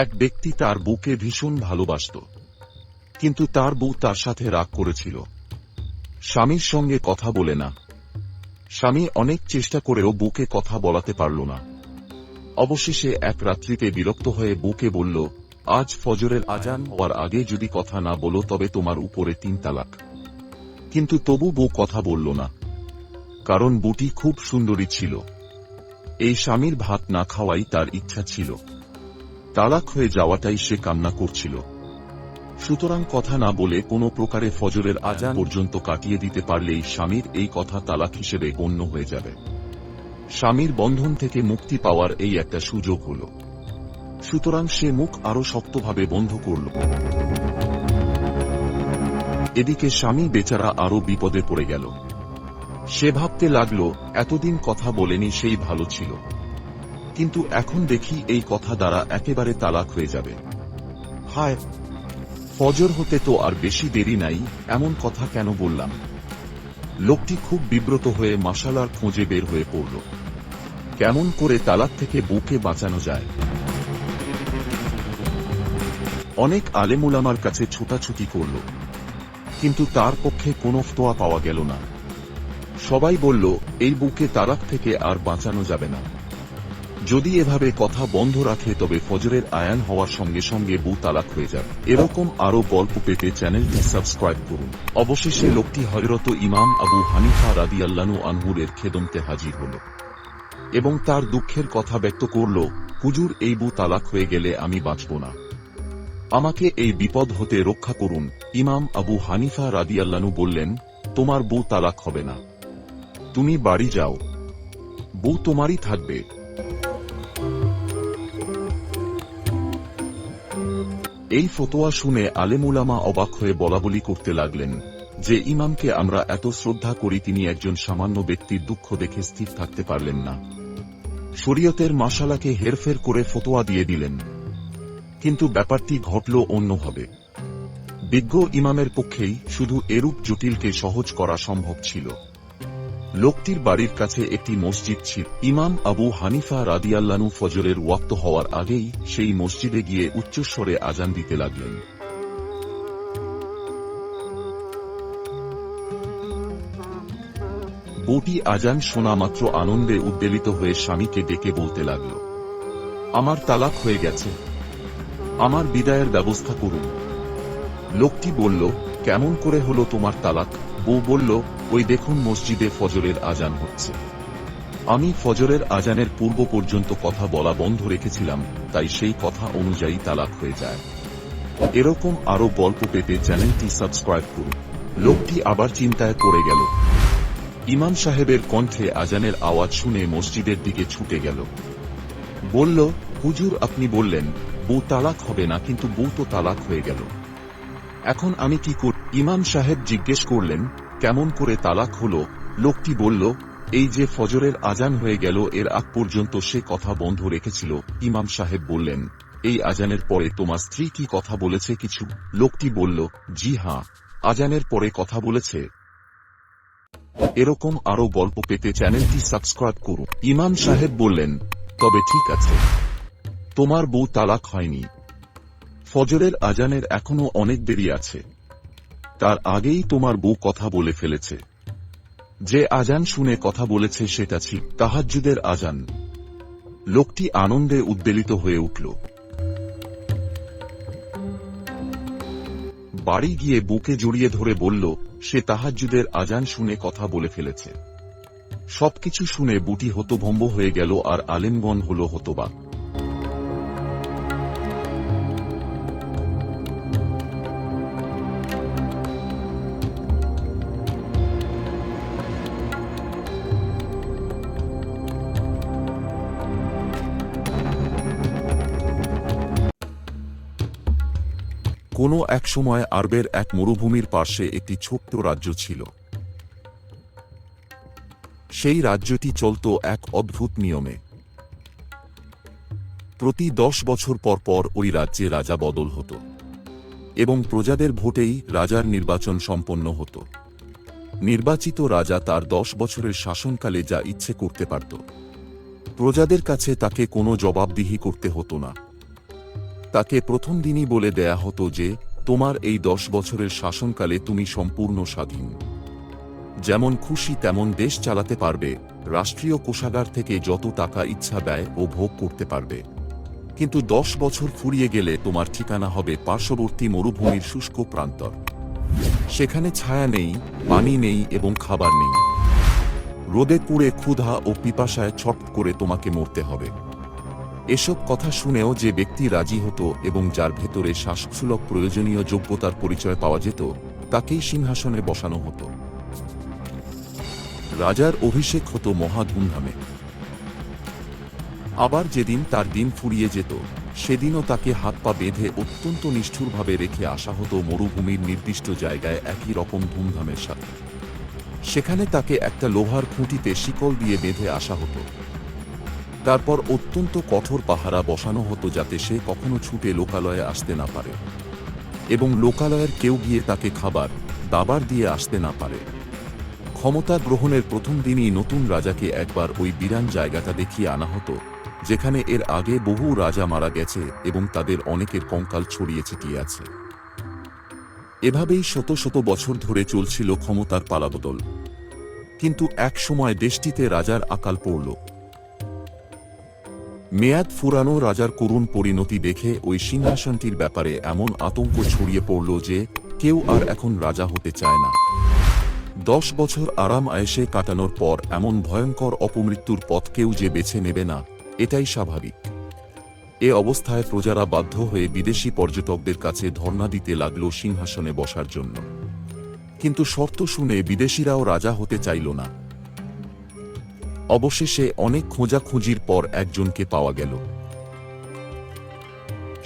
এক ব্যক্তি তার বউকে ভীষণ ভালোবাসত, কিন্তু তার বউ তার সাথে রাগ করেছিল। স্বামীর সঙ্গে কথা বলে না। স্বামী অনেক চেষ্টা করেও বউকে কথা বলাতে পারল না। অবশেষে এক রাত্রিতে বিরক্ত হয়ে বউকে বলল, আজ ফজরের আজান হওয়ার আগে যদি কথা না বলো তবে তোমার উপরে 3 তালাক। কিন্তু তবু বউ কথা বলল না, কারণ বউটি খুব সুন্দরী ছিল। এই স্বামীর ভাত না খাওয়াই তার ইচ্ছা ছিল। তালাক হয়ে যাওয়াটাই সে কান্না করছিল। সুতরাং কথা না বলে কোনো প্রকারে ফজরের আজান পর্যন্ত কাটিয়ে দিতে পারলেই স্বামীর এই কথা তালাক হিসেবে গণ্য হয়ে যাবে। স্বামীর বন্ধন থেকে মুক্তি পাওয়ার এই একটা সুযোগ হল। সুতরাং সে মুখ আরো শক্তভাবে বন্ধ করল। এদিকে স্বামী বেচারা আরো বিপদে পড়ে গেল। সে ভাবতে লাগল, এতদিন কথা বলেনি সেই ভালো ছিল, কিন্তু এখন দেখি এই কথা দ্বারা একেবারে তালাক হয়ে যাবে। হায়, ফজর হতে তো আর বেশি দেরি নাই, এমন কথা কেন বললাম। লোকটি খুব বিব্রত হয়ে মাশালার খোঁজে বের হয়ে পড়ল। কেমন করে তালাক থেকে বউকে বাঁচানো যায়। অনেক আলেমুলামার কাছে ছোটাছুটি করল, কিন্তু তার পক্ষে কোনো ফতোয়া পাওয়া গেল না। সবাই বলল, এই বউকে তালাক থেকে আর বাঁচানো যাবে না। যদি এভাবে কথা বন্ধ রাখে তবে ফজরের আয়ান হওয়ার সঙ্গে সঙ্গে বউ তালাক হয়ে যাবে। এরকম আরো গল্প পেতে চ্যানেলটি সাবস্ক্রাইব করুন। অবশেষে লোকটি হযরত ইমাম আবু হানিফা রাদিয়াল্লাহু আনহুর খেদমতে হাজির হল এবং তার দুঃখের কথা ব্যক্ত করল, হুজুর, এই বউ তালাক হয়ে গেলে আমি বাঁচব না। আমাকে এই বিপদ হতে রক্ষা করুন। ইমাম আবু হানিফা রাদিয়াল্লাহু বললেন, তোমার বউ তালাক হবে না, তুমি বাড়ি যাও, বউ তোমারই থাকবে। এই ফতোয়া শুনে আলেমুলামা অবাক হয়ে বলাবলি করতে লাগলেন, যে ইমামকে আমরা এত শ্রদ্ধা করি তিনি একজন সামান্য ব্যক্তির দুঃখ দেখে স্থির থাকতে পারলেন না। শরীয়তের মাসালাকে হেরফের করে ফতোয়া দিয়ে দিলেন। কিন্তু ব্যাপারটি ঘটল অন্যভাবে। বিজ্ঞ ইমামের পক্ষেই শুধু এরূপ জটিলকে সহজ করা সম্ভব ছিল। লোকটির বাড়ির কাছে একটি মসজিদ ছিল। ইমাম আবু হানিফা রাদিয়াল্লাহু ফজরের ওয়াক্ত হওয়ার আগেই সেই মসজিদে গিয়ে উচ্চস্বরে আজান দিতে লাগলেন। বউটি আজান শোনা মাত্র আনন্দে উদ্বেলিত হয়ে স্বামীকে ডেকে বলতে লাগল, আমার তালাক হয়ে গেছে, আমার বিদায়ের ব্যবস্থা করুন। লোকটি বলল, কেমন করে হলো তোমার তালাক? বউ বলল, ওই দেখুন মসজিদে ফজরের আজান হচ্ছে, আমি ফজরের আজানের পূর্ব পর্যন্ত কথা বলা বন্ধ রেখেছিলাম, তাই সেই কথা অনুযায়ী তালাক হয়ে যায়। এরকম আরো গল্প পেতে চ্যানেলটি সাবস্ক্রাইব করুন। লোকটি আবার চিন্তায় পড়ে গেল। ইমাম সাহেবের কণ্ঠে আজানের আওয়াজ শুনে মসজিদের দিকে ছুটে গেল। বলল, হুজুর, আপনি বললেন বউ তালাক হবে না, কিন্তু বউ তো তালাক হয়ে গেল, এখন আমি কি করব? ইমাম সাহেব জিজ্ঞেস করলেন, কেমন করে তালাক হলো? লোকটি বলল, এই যে ফজরের আজান হয়ে গেল এর আগ পর্যন্ত সে কথা বন্ধ রেখেছিল। ইমাম সাহেব বললেন, এই আজানের পরে তোমার স্ত্রী কি কথা বলেছে কিছু? লোকটি বলল, জি হ্যাঁ, আজানের পরে কথা বলেছে। এরকম আরো গল্প পেতে চ্যানেলটি সাবস্ক্রাইব করুন। ইমাম সাহেব বললেন, তবে ঠিক আছে, তোমার বউ তালাক হয়নি, ফজরের আজানের এখনো অনেক দেরি আছে, তার আগেই তোমার বউ কথা বলে ফেলেছে। যে আজান শুনে কথা বলেছে সেটা ছিল তাহাজ্জুদের আজান। লোকটি আনন্দে উদ্বেলিত হয়ে উঠল। বাড়ি গিয়ে বুকে জড়িয়ে ধরে বলল, সে তাহাজ্জুদের আজান শুনে কথা বলে ফেলেছে। সবকিছু শুনে বুটি হতভম্ব হয়ে গেল আর আলেমগণ হল হতবাক। কোনো এক সময় আরবের এক মরুভূমির পার্শ্বে একটি ছোট্ট রাজ্য ছিল। সেই রাজ্যটি চলত এক অদ্ভুত নিয়মে। প্রতি 10 বছর পর পর ওই রাজ্যে রাজা বদল হতো এবং প্রজাদের ভোটেই রাজার নির্বাচন সম্পন্ন হতো। নির্বাচিত রাজা তার 10 বছরের শাসনকালে যা ইচ্ছে করতে পারত। প্রজাদের কাছে তাকে কোনো জবাবদিহি করতে হতো না। তাকে প্রথম দিনই বলে দেয়া হতো যে তোমার এই 10 বছরের শাসনকালে তুমি সম্পূর্ণ স্বাধীন, যেমন খুশি তেমন দেশ চালাতে পারবে, রাষ্ট্রীয় কোষাগার থেকে যত টাকা ইচ্ছা ব্যয় ও ভোগ করতে পারবে। কিন্তু 10 বছর ফুরিয়ে গেলে তোমার ঠিকানা হবে পার্শ্ববর্তী মরুভূমির শুষ্ক প্রান্তর। সেখানে ছায়া নেই, পানি নেই এবং খাবার নেই। রোদে পুড়ে ক্ষুধা ও পিপাসায় ছটফট করে তোমাকে মরতে হবে। এসব কথা শুনেও যে ব্যক্তি রাজি হতো এবং যার ভেতরে শাসকসুলভ প্রয়োজনীয় যোগ্যতার পরিচয় পাওয়া যেত, তাকেই সিংহাসনে বসানো হতো। রাজার অভিষেক হতো মহা ধুমধামে। আবার যেদিন তার দিন ফুরিয়ে যেত, সেদিনও তাকে হাত পা বেঁধে অত্যন্ত নিষ্ঠুরভাবে রেখে আসা হতো মরুভূমির নির্দিষ্ট জায়গায় একই রকম ধুমধামের সাথে। সেখানে তাকে একটা লোহার খুঁটিতে শিকল দিয়ে বেঁধে আসা হতো। তারপর অত্যন্ত কঠোর পাহারা বসানো হতো যাতে সে কখনো ছুটে লোকালয়ে আসতে না পারে, এবং লোকালয়ের কেউ গিয়ে তাকে খাবার দাবার দিয়ে আসতে না পারে। ক্ষমতা গ্রহণের প্রথম দিনই নতুন রাজাকে একবার ওই বিরান জায়গাটা দেখিয়ে আনা হতো, যেখানে এর আগে বহু রাজা মারা গেছে এবং তাদের অনেকের কঙ্কাল ছড়িয়ে ছিটিয়ে আছে। এভাবেই শত শত বছর ধরে চলছিল ক্ষমতার পালাবদল। কিন্তু এক সময় দেশটিতে রাজার আকাল পড়ল। মেয়াদ ফুরানো রাজার করুণ পরিণতি দেখে ওই সিংহাসনটির ব্যাপারে এমন আতঙ্ক ছড়িয়ে পড়ল যে কেউ আর এখন রাজা হতে চায় না। 10 বছর আরাম আয়েশে কাটানোর পর এমন ভয়ঙ্কর অপমৃত্যুর পথ কেউ যে বেছে নেবে না, এটাই স্বাভাবিক। এ অবস্থায় প্রজারা বাধ্য হয়ে বিদেশি পর্যটকদের কাছে ধর্ণা দিতে লাগল সিংহাসনে বসার জন্য। কিন্তু শর্ত শুনে বিদেশিরাও রাজা হতে চাইল না। অবশেষে অনেক খোঁজাখুঁজির পর একজনকে পাওয়া গেল।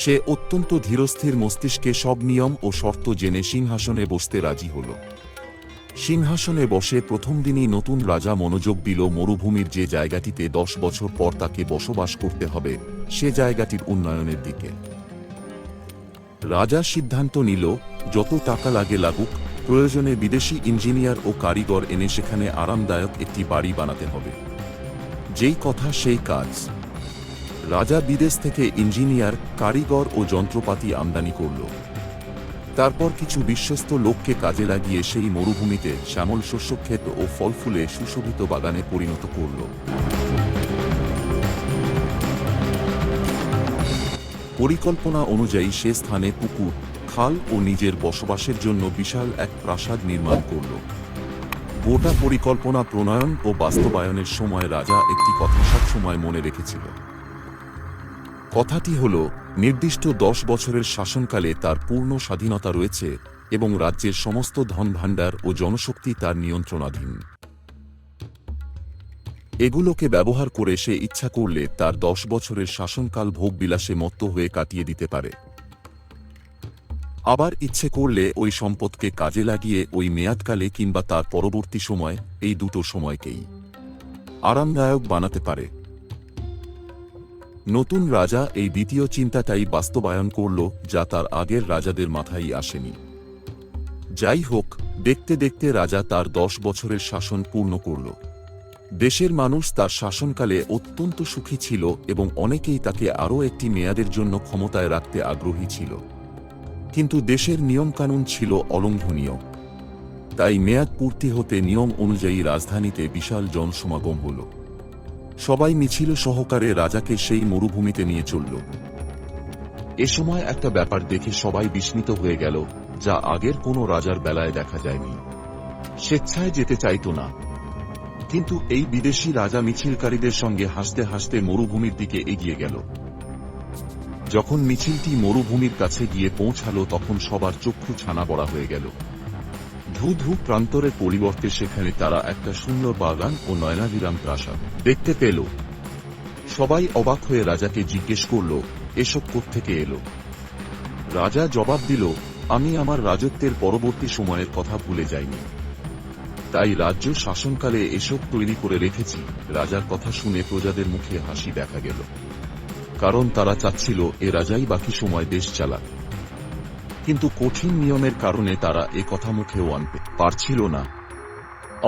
সে অত্যন্ত ধীরস্থির মস্তিষ্কে সব নিয়ম ও শর্ত জেনে সিংহাসনে বসতে রাজি হল। সিংহাসনে বসে প্রথম দিনই নতুন রাজা মনোযোগ দিল মরুভূমির যে জায়গাটিতে 10 বছর পর তাকে বসবাস করতে হবে, সে জায়গাটির উন্নয়নের দিকে। রাজা সিদ্ধান্ত নিল যত টাকা লাগে লাগুক, প্রয়োজনে বিদেশি ইঞ্জিনিয়ার ও কারিগর এনে সেখানে আরামদায়ক একটি বাড়ি বানাতে হবে। যেই কথা সেই কাজ। রাজা বিদেশ থেকে ইঞ্জিনিয়ার, কারিগর ও যন্ত্রপাতি আমদানি করল। তারপর কিছু বিশ্বস্ত লোককে কাজে লাগিয়ে সেই মরুভূমিতে শ্যামল শস্যক্ষেত ও ফলফুলে সুশোভিত বাগানে পরিণত করল। পরিকল্পনা অনুযায়ী সে স্থানে পুকুর, খাল ও নিজের বসবাসের জন্য বিশাল এক প্রাসাদ নির্মাণ করল। গোটা পরিকল্পনা প্রণয়ন ও বাস্তবায়নের সময় রাজা একটি কথা সবসময় মনে রেখেছিল। কথাটি হল, নির্দিষ্ট 10 বছরের শাসনকালে তার পূর্ণ স্বাধীনতা রয়েছে এবং রাজ্যের সমস্ত ধনভাণ্ডার ও জনশক্তি তার নিয়ন্ত্রণাধীন। এগুলোকে ব্যবহার করে সে ইচ্ছা করলে তার 10 বছরের শাসনকাল ভোগবিলাসে মত্ত হয়ে কাটিয়ে দিতে পারে। আবার ইচ্ছে করলে ওই সম্পদকে কাজে লাগিয়ে ওই মেয়াদকালে কিংবা তার পরবর্তী সময়, এই দুটো সময়কেই আরামদায়ক বানাতে পারে। নতুন রাজা এই দ্বিতীয় চিন্তাটাই বাস্তবায়ন করল, যা তার আগের রাজাদের মাথায় আসেনি। যাই হোক, দেখতে দেখতে রাজা তার 10 বছরের শাসন পূর্ণ করল। দেশের মানুষ তার শাসনকালে অত্যন্ত সুখী ছিল এবং অনেকেই তাকে আরও একটি মেয়াদের জন্য ক্ষমতায় রাখতে আগ্রহী ছিল। কিন্তু দেশের নিয়মকানুন ছিল অলঙ্ঘনীয়। তাই মেয়াদ পূর্তি হতে নিয়ম অনুযায়ী রাজধানীতে বিশাল জনসমাগম হল। সবাই মিছিল সহকারে রাজাকে সেই মরুভূমিতে নিয়ে চলল। এ সময় একটা ব্যাপার দেখে সবাই বিস্মিত হয়ে গেল, যা আগের কোনো রাজার বেলায় দেখা যায়নি। স্বেচ্ছায় যেতে চাইত না, কিন্তু এই বিদেশি রাজা মিছিলকারীদের সঙ্গে হাসতে হাসতে মরুভূমির দিকে এগিয়ে গেল। যখন মিছিলটি মরুভূমির কাছে গিয়ে পৌঁছাল, তখন সবার চক্ষু ছানা বড়া হয়ে গেল। ধূ ধূ প্রান্তরের পরিবর্তে সেখানে তারা একটা সুন্দর বাগান ও নয়নাভিরাম প্রাসাদ দেখতে পেল। সবাই অবাক হয়ে রাজাকে জিজ্ঞেস করল, এসব কোত্থেকে এলো? রাজা জবাব দিল, আমি আমার রাজত্বের পরবর্তী সময়ের কথা ভুলে যাইনি, তাই রাজ্য শাসনকালে এসব তৈরি করে রেখেছি। রাজার কথা শুনে প্রজাদের মুখে হাসি দেখা গেল, কারণ তারা চাচ্ছিল এ রাজাই বাকি সময় দেশ চালাক। কিন্তু কঠিন নিয়মের কারণে তারা এ কথা মুখেও আনতে পারছিল না।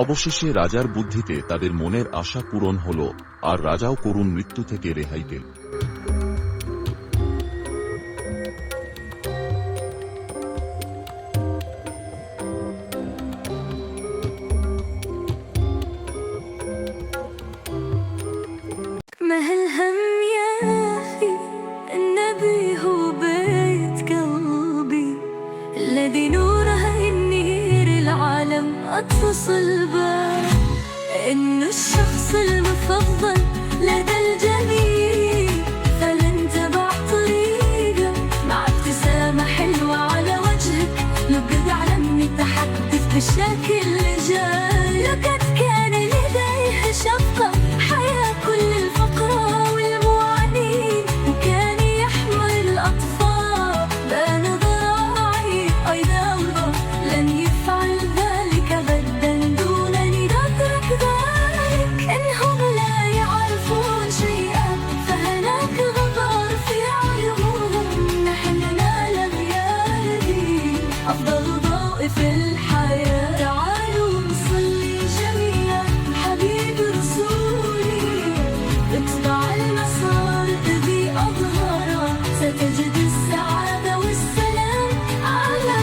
অবশেষে রাজার বুদ্ধিতে তাদের মনের আশা পূরণ হল, আর রাজাও করুণ মৃত্যু থেকে রেহাই পেল। ستجد السعادة والسلام على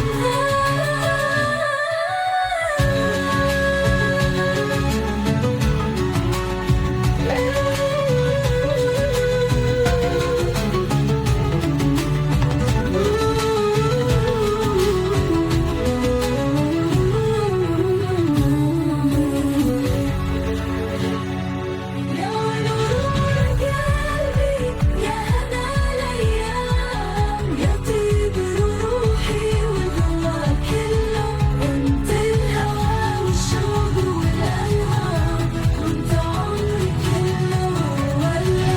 يا نور قلبي يا هنا الأيام يا طيب روحي والهوى كله انت الهوى والشوق والألهام وانت عمري كله ولا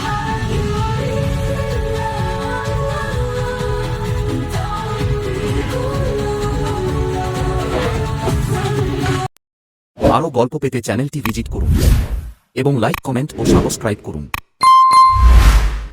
حاجة ولا انت عمري كله আরও গল্প পেতে চ্যানেলটি ভিজিট করুন এবং লাইক কমেন্ট ও সাবস্ক্রাইব করুন।